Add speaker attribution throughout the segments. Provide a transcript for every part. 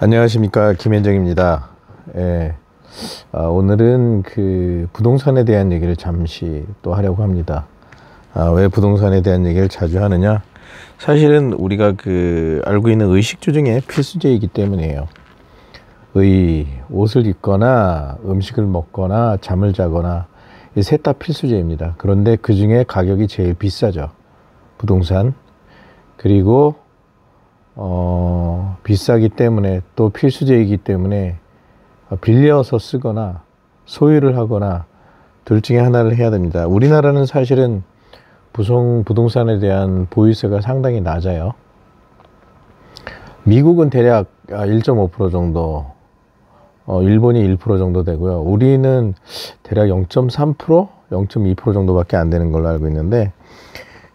Speaker 1: 안녕하십니까, 김현정입니다. 예, 오늘은 그 부동산에 대한 얘기를 잠시 또 하려고 합니다. 왜 부동산에 대한 얘기를 자주 하느냐? 사실은 우리가 알고 있는 의식주 중에 필수제이기 때문이에요. 옷을 입거나 음식을 먹거나 잠을 자거나 이 셋 다 필수제입니다. 그런데 그 중에 가격이 제일 비싸죠. 부동산. 그리고 비싸기 때문에 또 필수제이기 때문에 빌려서 쓰거나 소유를 하거나 둘 중에 하나를 해야 됩니다. 우리나라는 사실은 부동산에 대한 보유세가 상당히 낮아요. 미국은 대략 1.5% 정도, 일본이 1% 정도 되고요. 우리는 대략 0.3%, 0.2% 정도밖에 안 되는 걸로 알고 있는데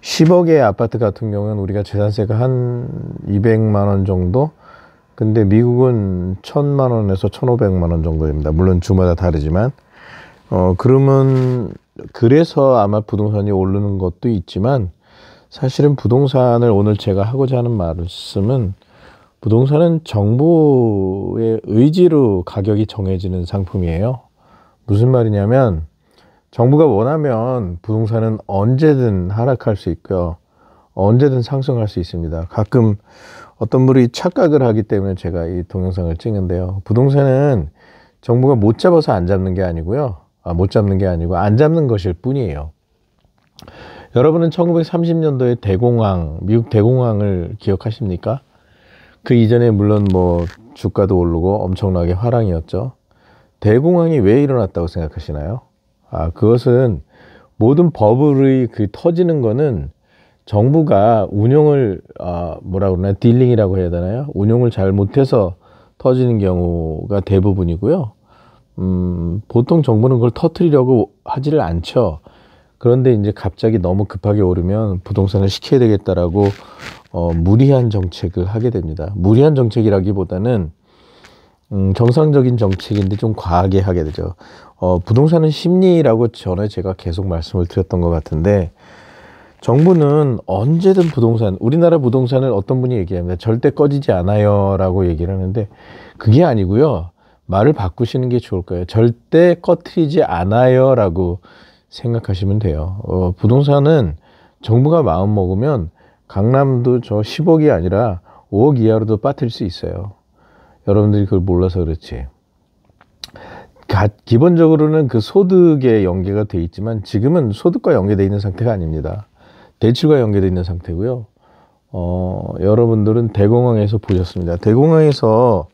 Speaker 1: 10억의 아파트 같은 경우는 우리가 재산세가 한 200만 원 정도? 근데 미국은 1000만 원에서 1500만 원 정도 됩니다. 물론 주마다 다르지만. 그래서 아마 부동산이 오르는 것도 있지만 사실은 부동산을 오늘 제가 하고자 하는 말씀은 부동산은 정부의 의지로 가격이 정해지는 상품이에요. 무슨 말이냐면 정부가 원하면 부동산은 언제든 하락할 수 있고요. 언제든 상승할 수 있습니다. 가끔 어떤 분이 착각을 하기 때문에 제가 이 동영상을 찍는데요. 부동산은 정부가 못 잡아서 안 잡는 게 아니고요. 못 잡는 게 아니고 안 잡는 것일 뿐이에요. 여러분은 1930년도에 미국 대공황을 기억하십니까? 그 이전에 물론 주가도 오르고 엄청나게 화랑이었죠. 대공황이 왜 일어났다고 생각하시나요? 그것은 모든 버블이 터지는 거는 정부가 운용을 딜링이라고 해야 되나요? 운용을 잘 못해서 터지는 경우가 대부분이고요. 보통 정부는 그걸 터뜨리려고 하지를 않죠. 그런데 이제 갑자기 너무 급하게 오르면 부동산을 시켜야 되겠다라고 무리한 정책을 하게 됩니다. 무리한 정책이라기보다는 정상적인 정책인데 좀 과하게 하게 되죠. 부동산은 심리라고 전에 제가 계속 말씀을 드렸던 것 같은데 정부는 언제든 우리나라 부동산을 어떤 분이 얘기합니다. 절대 꺼지지 않아요 라고 얘기를 하는데 그게 아니고요. 말을 바꾸시는 게 좋을 거예요. 절대 꺼트리지 않아요 라고 생각하시면 돼요. 부동산은 정부가 마음 먹으면 강남도 10억이 아니라 5억 이하로도 빠뜨릴 수 있어요. 여러분들이 그걸 몰라서 그렇지. 기본적으로는 그 소득에 연계가 돼 있지만 지금은 소득과 연계되어 있는 상태가 아닙니다. 대출과 연계되어 있는 상태고요. 여러분들은 대공황에서 보셨습니다. 대공황에서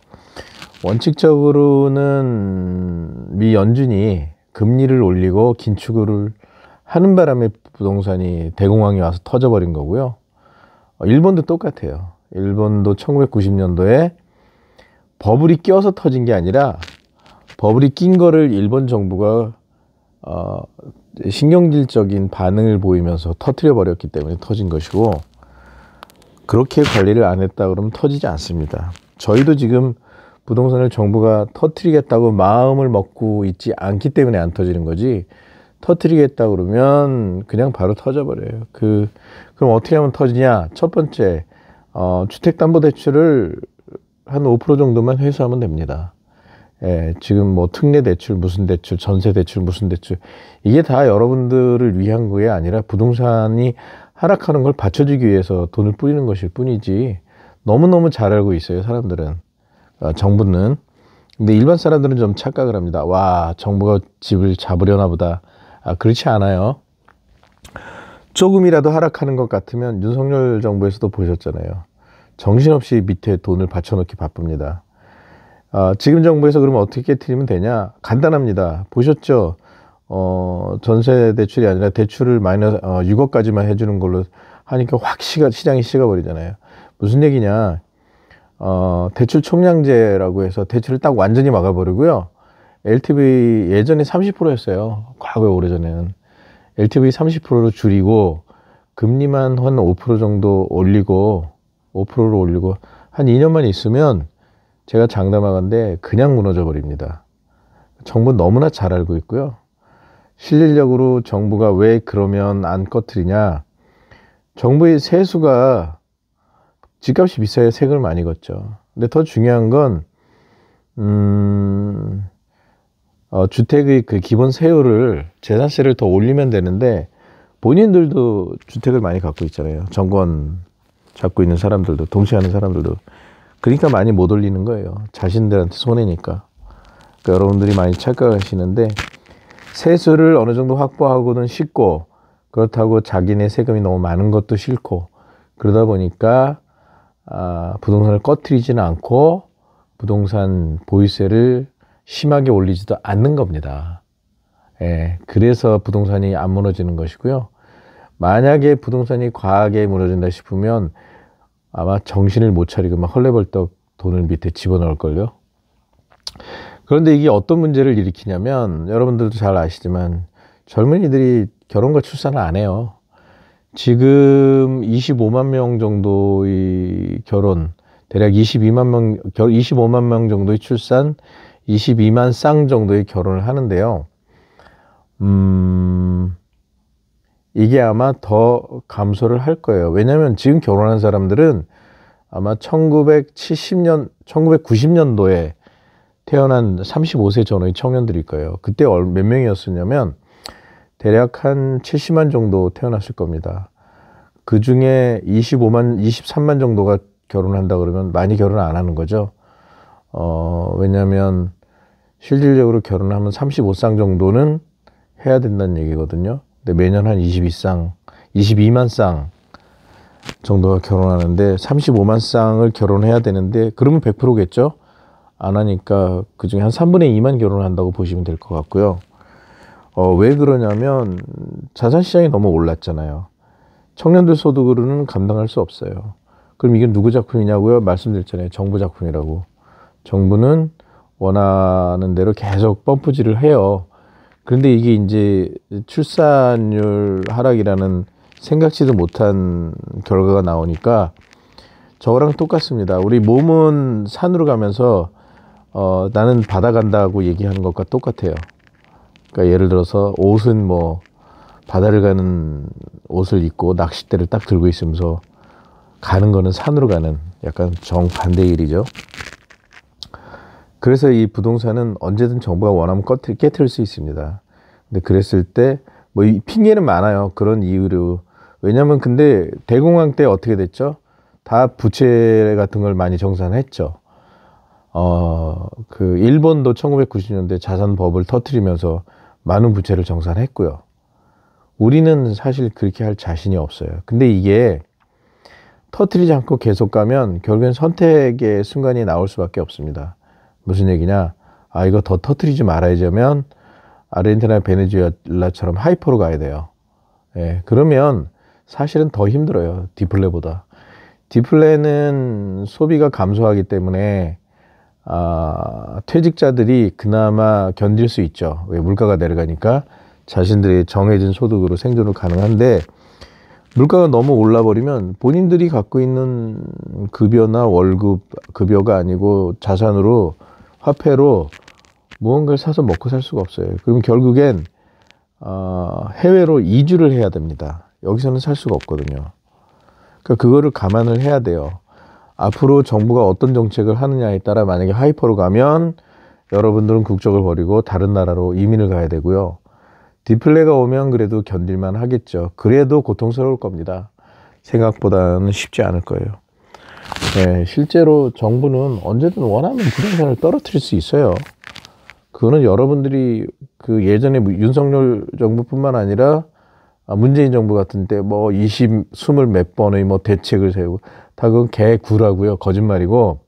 Speaker 1: 원칙적으로는 미 연준이 금리를 올리고 긴축을 하는 바람에 부동산이 대공황이 와서 터져버린 거고요. 일본도 똑같아요. 일본도 1990년도에 버블이 껴서 터진 게 아니라 버블이 낀 거를 일본 정부가 신경질적인 반응을 보이면서 터뜨려 버렸기 때문에 터진 것이고 그렇게 관리를 안 했다 그러면 터지지 않습니다. 저희도 지금 부동산을 정부가 터뜨리겠다고 마음을 먹고 있지 않기 때문에 안 터지는 거지 터뜨리겠다 그러면 그냥 바로 터져버려요. 그럼 어떻게 하면 터지냐? 첫 번째 주택담보대출을 한 5% 정도만 회수하면 됩니다. 지금 특례 대출, 무슨 대출, 전세 대출, 무슨 대출 이게 다 여러분들을 위한 게 아니라 부동산이 하락하는 걸 받쳐주기 위해서 돈을 뿌리는 것일 뿐이지 너무너무 잘 알고 있어요, 사람들은. 정부는. 근데 일반 사람들은 좀 착각을 합니다. 와, 정부가 집을 잡으려나 보다. 그렇지 않아요. 조금이라도 하락하는 것 같으면 윤석열 정부에서도 보셨잖아요. 정신없이 밑에 돈을 받쳐놓기 바쁩니다. 지금 정부에서 그러면 어떻게 깨트리면 되냐? 간단합니다. 보셨죠? 전세 대출이 아니라 대출을 마이너스 6억까지만 해주는 걸로 하니까 확 시장이 식어버리잖아요. 무슨 얘기냐? 대출 총량제라고 해서 대출을 딱 완전히 막아버리고요. LTV 예전에 30%였어요. 과거에 오래전에는. LTV 30%로 줄이고 금리만 한 5% 정도 올리고 5%로 올리고 한 2년만 있으면 제가 장담하건대 그냥 무너져 버립니다. 정부는 너무나 잘 알고 있고요. 실질적으로 정부가 왜 그러면 안 꺼트리냐? 정부의 세수가 집값이 비싸야 세금을 많이 걷죠. 근데 더 중요한 건 주택의 그 기본 세율을 재산세를 더 올리면 되는데 본인들도 주택을 많이 갖고 있잖아요. 정권 잡고 있는 사람들도, 동시하는 사람들도. 그러니까 많이 못 올리는 거예요. 자신들한테 손해니까. 그러니까 여러분들이 많이 착각하시는데 세수를 어느 정도 확보하고는 쉽고, 그렇다고 자기네 세금이 너무 많은 것도 싫고, 그러다 보니까 부동산을 꺼트리지는 않고 부동산 보유세를 심하게 올리지도 않는 겁니다. 예, 그래서 부동산이 안 무너지는 것이고요. 만약에 부동산이 과하게 무너진다 싶으면 아마 정신을 못 차리고 막 헐레벌떡 돈을 밑에 집어넣을걸요. 그런데 이게 어떤 문제를 일으키냐면, 여러분들도 잘 아시지만 젊은이들이 결혼과 출산을 안 해요. 지금 25만 명 정도의 결혼, 대략 25만 명 정도의 출산, 22만 쌍 정도의 결혼을 하는데요. 이게 아마 더 감소를 할 거예요. 왜냐하면 지금 결혼한 사람들은 아마 1990년도에 태어난 35세 전후의 청년들일 거예요. 그때 몇 명이었었냐면 대략 한 70만 정도 태어났을 겁니다. 그 중에 23만 정도가 결혼한다 그러면 많이 결혼 안 하는 거죠. 왜냐하면 실질적으로 결혼하면 35쌍 정도는 해야 된다는 얘기거든요. 근데 매년 한 22만 쌍 정도가 결혼하는데 35만 쌍을 결혼해야 되는데, 그러면 100%겠죠? 안 하니까 그 중에 한 3분의 2만 결혼한다고 보시면 될 것 같고요. 왜 그러냐면 자산시장이 너무 올랐잖아요. 청년들 소득으로는 감당할 수 없어요. 그럼 이게 누구 작품이냐고요? 말씀드렸잖아요. 정부 작품이라고. 정부는 원하는 대로 계속 펌프질을 해요. 그런데 이게 이제 출산율 하락이라는 생각지도 못한 결과가 나오니까 저거랑 똑같습니다. 우리 몸은 산으로 가면서 나는 바다 간다고 얘기하는 것과 똑같아요. 그러니까 예를 들어서 옷은 뭐 바다를 가는 옷을 입고 낚싯대를 딱 들고 있으면서 가는 거는 산으로 가는 약간 정반대 일이죠. 그래서 이 부동산은 언제든 정부가 원하면 깨트릴 수 있습니다. 근데 그랬을 때 뭐 핑계는 많아요. 그런 이유로. 왜냐면 근데 대공황 때 어떻게 됐죠? 다 부채 같은 걸 많이 정산했죠. 그 일본도 1990년대 자산법을 터뜨리면서 많은 부채를 정산했고요. 우리는 사실 그렇게 할 자신이 없어요. 근데 이게 터뜨리지 않고 계속 가면 결국엔 선택의 순간이 나올 수밖에 없습니다. 무슨 얘기냐? 이거 더 터뜨리지 말아야지면 아르헨티나, 베네수엘라처럼 하이퍼로 가야 돼요. 예, 그러면 사실은 더 힘들어요. 디플레보다. 디플레는 소비가 감소하기 때문에 퇴직자들이 그나마 견딜 수 있죠. 왜? 물가가 내려가니까 자신들의 정해진 소득으로 생존을 가능한데, 물가가 너무 올라버리면 본인들이 갖고 있는 급여나 월급, 급여가 아니고 자산으로, 화폐로 무언가를 사서 먹고 살 수가 없어요. 그럼 결국엔 해외로 이주를 해야 됩니다. 여기서는 살 수가 없거든요. 그러니까 그거를 감안을 해야 돼요. 앞으로 정부가 어떤 정책을 하느냐에 따라 만약에 하이퍼로 가면 여러분들은 국적을 버리고 다른 나라로 이민을 가야 되고요. 디플레가 오면 그래도 견딜만 하겠죠. 그래도 고통스러울 겁니다. 생각보다는 쉽지 않을 거예요. 네, 실제로 정부는 언제든 원하면 부동산을 떨어뜨릴 수 있어요. 그거는 여러분들이 그 예전에 윤석열 정부뿐만 아니라 문재인 정부 같은 때 뭐 20 몇 번의 뭐 대책을 세우고 다 그건 개구라고요. 거짓말이고,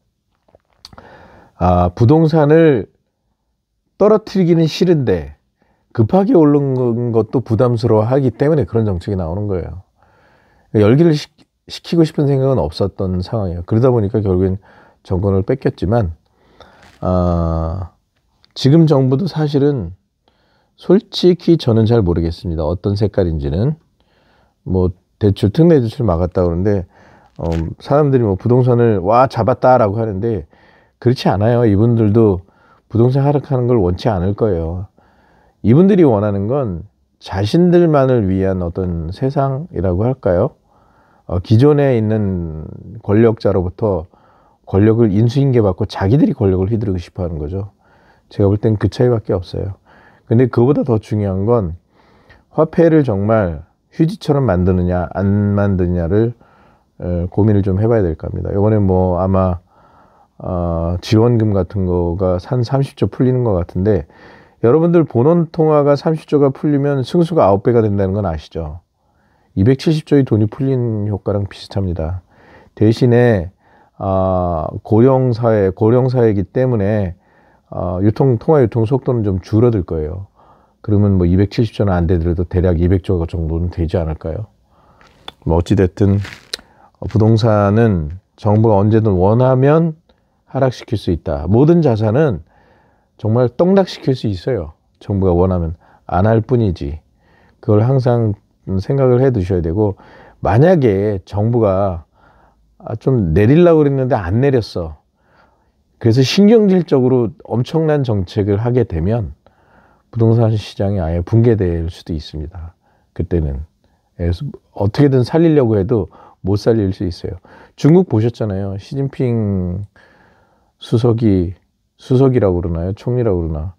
Speaker 1: 부동산을 떨어뜨리기는 싫은데 급하게 오른 것도 부담스러워하기 때문에 그런 정책이 나오는 거예요. 열기를 식히고 싶은 생각은 없었던 상황이에요. 그러다 보니까 결국엔 정권을 뺏겼지만, 지금 정부도 사실은 솔직히 저는 잘 모르겠습니다. 어떤 색깔인지는. 뭐 대출, 특례 대출 막았다 그러는데 사람들이 뭐 부동산을 잡았다라고 하는데 그렇지 않아요. 이분들도 부동산 하락하는 걸 원치 않을 거예요. 이분들이 원하는 건 자신들만을 위한 어떤 세상이라고 할까요? 기존에 있는 권력자로부터 권력을 인수인계받고 자기들이 권력을 휘두르고 싶어 하는 거죠. 제가 볼 땐 그 차이밖에 없어요. 근데 그보다 더 중요한 건 화폐를 정말 휴지처럼 만드느냐 안 만드느냐를 고민을 좀 해봐야 될 겁니다. 이번에 뭐 아마 지원금 같은 거가 한 30조 풀리는 것 같은데, 여러분들 본원통화가 30조가 풀리면 승수가 9배가 된다는 건 아시죠? 270조의 돈이 풀린 효과랑 비슷합니다. 대신에 고령사회이기 때문에 통화 유통 속도는 좀 줄어들 거예요. 그러면 뭐 270조는 안 되더라도 대략 200조 정도는 되지 않을까요? 뭐 어찌됐든 부동산은 정부가 언제든 원하면 하락시킬 수 있다. 모든 자산은 정말 떡락시킬 수 있어요. 정부가 원하면. 안 할 뿐이지. 그걸 항상 생각을 해 두셔야 되고, 만약에 정부가 좀 내리려고 그랬는데 안 내렸어. 그래서 신경질적으로 엄청난 정책을 하게 되면 부동산 시장이 아예 붕괴될 수도 있습니다. 그때는. 그래서 어떻게든 살리려고 해도 못 살릴 수 있어요. 중국 보셨잖아요. 시진핑 수석이라고 그러나요? 총리라고 그러나.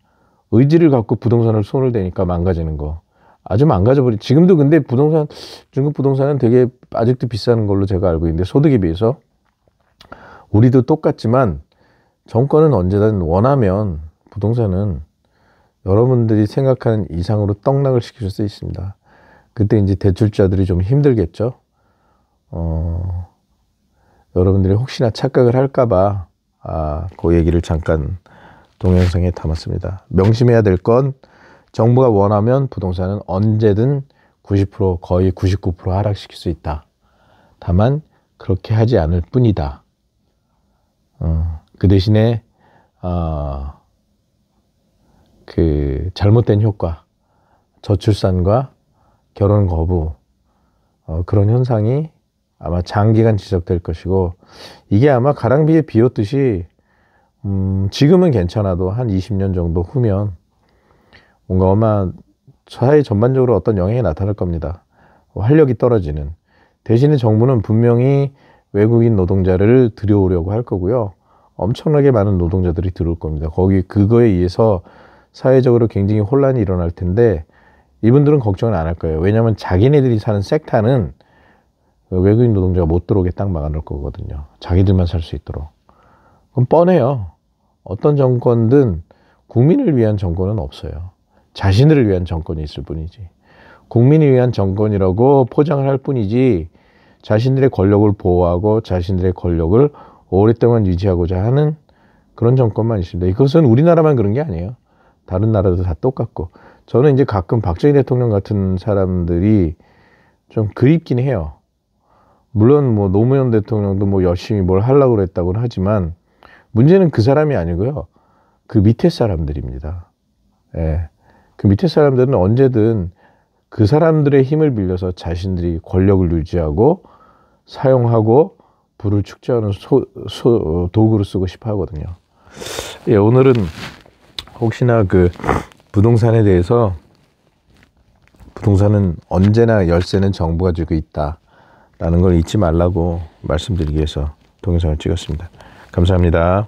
Speaker 1: 의지를 갖고 부동산을 손을 대니까 망가지는 거. 아주 망가져버리. 지금도 근데 중국 부동산은 되게 아직도 비싼 걸로 제가 알고 있는데, 소득에 비해서. 우리도 똑같지만 정권은 언제든 원하면 부동산은 여러분들이 생각하는 이상으로 떡락을 시킬 수 있습니다. 그때 이제 대출자들이 좀 힘들겠죠. 여러분들이 혹시나 착각을 할까봐 그 얘기를 잠깐 동영상에 담았습니다. 명심해야 될 건, 정부가 원하면 부동산은 언제든 90% 거의 99% 하락시킬 수 있다. 다만 그렇게 하지 않을 뿐이다. 그 대신에 그 잘못된 효과, 저출산과 결혼 거부, 그런 현상이 아마 장기간 지속될 것이고, 이게 아마 가랑비에 비었듯이 지금은 괜찮아도 한 20년 정도 후면 뭔가 아마 사회 전반적으로 어떤 영향이 나타날 겁니다. 활력이 떨어지는. 대신에 정부는 분명히 외국인 노동자를 들여오려고 할 거고요. 엄청나게 많은 노동자들이 들어올 겁니다. 그거에 의해서 사회적으로 굉장히 혼란이 일어날 텐데, 이분들은 걱정을 안 할 거예요. 왜냐하면 자기네들이 사는 섹터는 외국인 노동자가 못 들어오게 딱 막아놓을 거거든요. 자기들만 살 수 있도록. 그럼 뻔해요. 어떤 정권든 국민을 위한 정권은 없어요. 자신들을 위한 정권이 있을 뿐이지. 국민을 위한 정권이라고 포장을 할 뿐이지, 자신들의 권력을 보호하고 자신들의 권력을 오랫동안 유지하고자 하는 그런 정권만 있습니다. 이것은 우리나라만 그런 게 아니에요. 다른 나라도 다 똑같고. 저는 이제 가끔 박정희 대통령 같은 사람들이 좀 그립긴 해요. 물론 뭐 노무현 대통령도 뭐 열심히 뭘 하려고 그랬다고는 하지만, 문제는 그 사람이 아니고요. 그 밑에 사람들입니다. 예. 그 밑에 사람들은 언제든 그 사람들의 힘을 빌려서 자신들이 권력을 유지하고 사용하고 부를 축제하는 도구로 쓰고 싶어 하거든요. 예, 오늘은 혹시나 그 부동산에 대해서, 부동산은 언제나 열쇠는 정부가 쥐고 있다라는 걸 잊지 말라고 말씀드리기 위해서 동영상을 찍었습니다. 감사합니다.